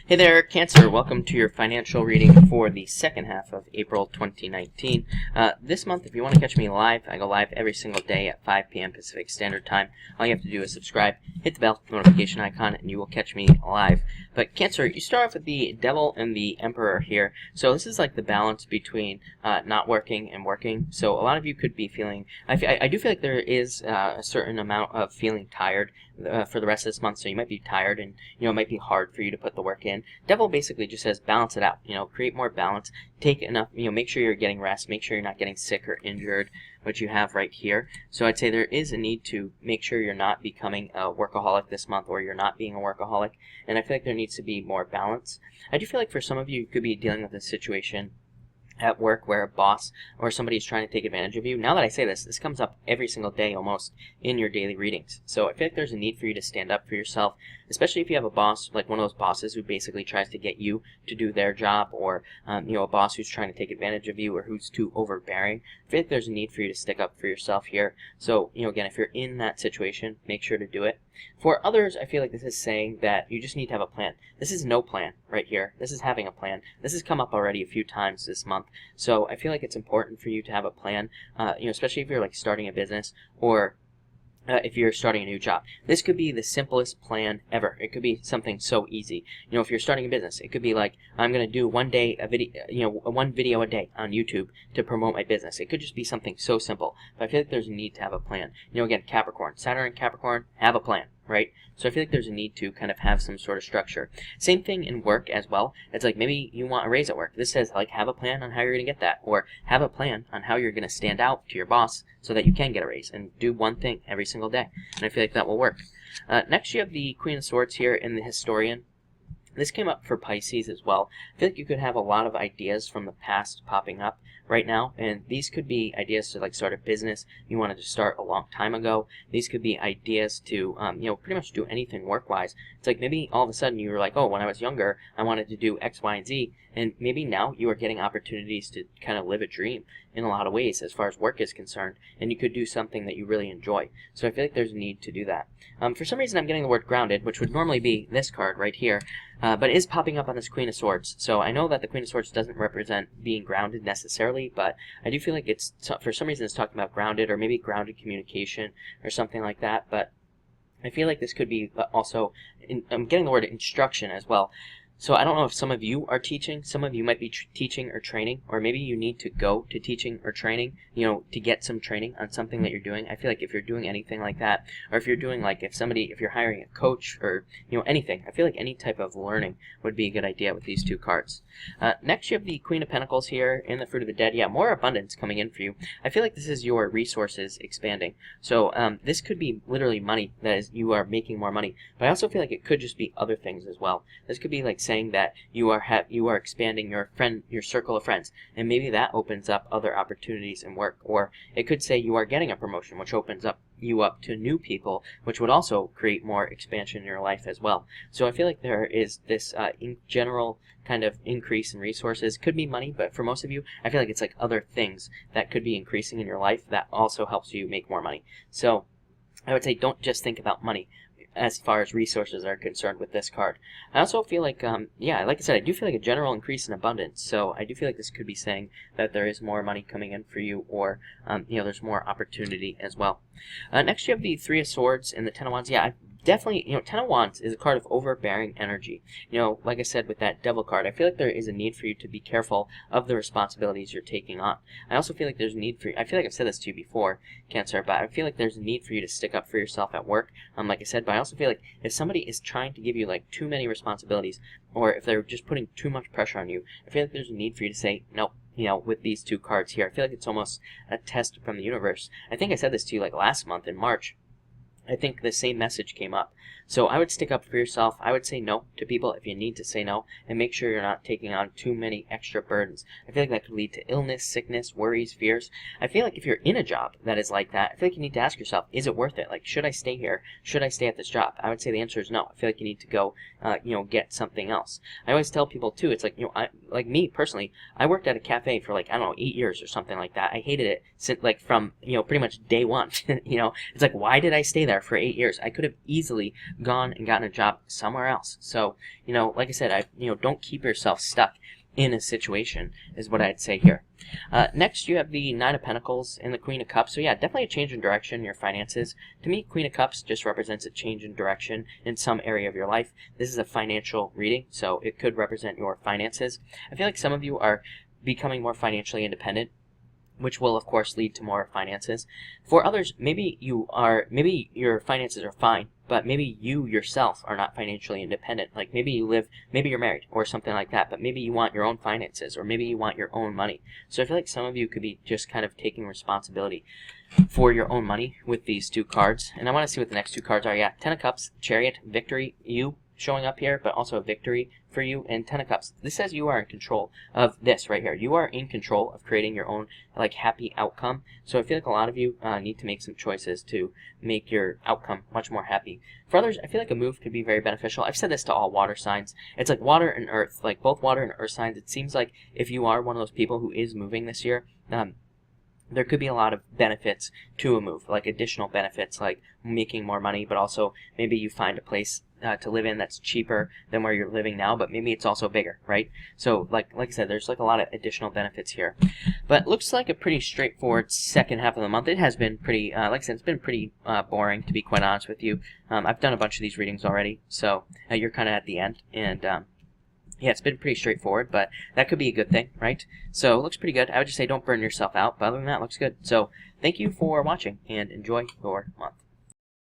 Hey there, Cancer. Welcome to your financial reading for the second half of April 2019. This month, if you want to catch me live, I go live every single day at 5 p.m. Pacific Standard Time. All you have to do is subscribe, hit the bell notification icon, and you will catch me live. But Cancer, you start off with the Devil and the Emperor here. So this is like the balance between not working and working. So a lot of you could be feeling, I do feel like there is a certain amount of feeling tired for the rest of this month. So you might be tired and, it might be hard for you to put the work in. Devil basically just says balance it out, create more balance, take enough, make sure you're getting rest, make sure you're not getting sick or injured, which you have right here. So I'd say there is a need to make sure you're not becoming a workaholic this month, or you're not being a workaholic, and I feel like there needs to be more balance. I do feel like for some of you could be dealing with a situation at work where a boss or somebody is trying to take advantage of you. Now that I say this comes up every single day almost in your daily readings. So I feel like there's a need for you to stand up for yourself, especially if you have a boss, like one of those bosses who basically tries to get you to do their job, or a boss who's trying to take advantage of you, or who's too overbearing. I feel like there's a need for you to stick up for yourself here. So, again, if you're in that situation, make sure to do it. For others, I feel like this is saying that you just need to have a plan. This is no plan right here. This is having a plan. This has come up already a few times this month. So I feel like it's important for you to have a plan, especially if you're like starting a business, or if you're starting a new job. This could be the simplest plan ever. It could be something so easy. If you're starting a business, it could be like, I'm going to do one video a day on YouTube to promote my business. It could just be something so simple. But I feel like there's a need to have a plan. Again, Capricorn, Saturn and Capricorn, have a plan, right? So I feel like there's a need to kind of have some sort of structure. Same thing in work as well. It's like maybe you want a raise at work. This says like have a plan on how you're going to get that, or have a plan on how you're going to stand out to your boss so that you can get a raise, and do one thing every single day. And I feel like that will work. Next you have the Queen of Swords here in the Historian. This came up for Pisces as well. I feel like you could have a lot of ideas from the past popping up right now, and these could be ideas to like start a business you wanted to start a long time ago. These could be ideas to pretty much do anything work-wise. It's like maybe all of a sudden you were like, oh, when I was younger I wanted to do X, Y, and Z, and maybe now you are getting opportunities to kind of live a dream in a lot of ways as far as work is concerned, and you could do something that you really enjoy. So I feel like there's a need to do that. For some reason I'm getting the word grounded, which would normally be this card right here, but it is popping up on this Queen of Swords. So I know that the Queen of Swords doesn't represent being grounded necessarily, but I do feel like it's, for some reason it's talking about grounded, or maybe grounded communication or something like that. But I feel like this could be also, I'm getting the word instruction as well. So I don't know if some of you are teaching, some of you might be teaching or training, or maybe you need to go to teaching or training, to get some training on something that you're doing. I feel like if you're doing anything like that, or if you're doing like, if you're hiring a coach, or, anything, I feel like any type of learning would be a good idea with these two cards. Next you have the Queen of Pentacles here in the Fruit of the Dead. Yeah, more abundance coming in for you. I feel like this is your resources expanding. So this could be literally money, that is, you are making more money, but I also feel like it could just be other things as well. This could be like saying that you are expanding your circle of friends, and maybe that opens up other opportunities in work. Or it could say you are getting a promotion, which opens you up to new people, which would also create more expansion in your life as well. So I feel like there is this in general kind of increase in resources. Could be money, but for most of you I feel like it's like other things that could be increasing in your life that also helps you make more money. So I would say don't just think about money as far as resources are concerned with this card. I also feel like, like I said, I do feel like a general increase in abundance. So I do feel like this could be saying that there is more money coming in for you, or, there's more opportunity as well. Next you have the Three of Swords and the Ten of Wands. Yeah, definitely, Ten of Wands is a card of overbearing energy. Like I said with that Devil card, I feel like there is a need for you to be careful of the responsibilities you're taking on. I also feel like there's a need for you, I feel like I've said this to you before, Cancer, but I feel like there's a need for you to stick up for yourself at work, like I said, but I also feel like if somebody is trying to give you like too many responsibilities, or if they're just putting too much pressure on you, I feel like there's a need for you to say, nope. With these two cards here, I feel like it's almost a test from the universe. I think I said this to you like last month in March. I think the same message came up. So I would stick up for yourself. I would say no to people if you need to say no, and make sure you're not taking on too many extra burdens. I feel like that could lead to illness, sickness, worries, fears. I feel like if you're in a job that is like that, I feel like you need to ask yourself, is it worth it? Like, should I stay here? Should I stay at this job? I would say the answer is no. I feel like you need to go, get something else. I always tell people too, it's like, like me personally, I worked at a cafe for like, I don't know, 8 years or something like that. I hated it since like from, pretty much day one. It's like, why did I stay there for 8 years? I could have easily gone and gotten a job somewhere else. So, like I said, don't keep yourself stuck in a situation is what I'd say here. Next, you have the Nine of Pentacles and the Queen of Cups. So yeah, definitely a change in direction in your finances. To me, Queen of Cups just represents a change in direction in some area of your life. This is a financial reading, so it could represent your finances. I feel like some of you are becoming more financially independent, which will of course lead to more finances. For others, maybe your finances are fine, but maybe you yourself are not financially independent. Like maybe you're married or something like that, but maybe you want your own finances, or maybe you want your own money. So I feel like some of you could be just kind of taking responsibility for your own money with these two cards. And I want to see what the next two cards are. Yeah, Ten of Cups, Chariot, Victory, you showing up here, but also a victory for you, and Ten of Cups. This says you are in control of this right here. You are in control of creating your own happy outcome. So I feel like a lot of you need to make some choices to make your outcome much more happy. For others, I feel like a move could be very beneficial. I've said this to all water signs. It's like water and earth, like both water and earth signs. It seems like if you are one of those people who is moving this year, there could be a lot of benefits to a move, like additional benefits, like making more money, but also maybe you find a place to live in that's cheaper than where you're living now, but maybe it's also bigger, right? So like I said, there's a lot of additional benefits here. But looks like a pretty straightforward second half of the month. It has been pretty, like I said, it's been pretty boring, to be quite honest with you. I've done a bunch of these readings already, so you're kind of at the end, and yeah, it's been pretty straightforward, but that could be a good thing, right? So it looks pretty good. I would just say don't burn yourself out, but other than that, it looks good. So thank you for watching, and enjoy your month.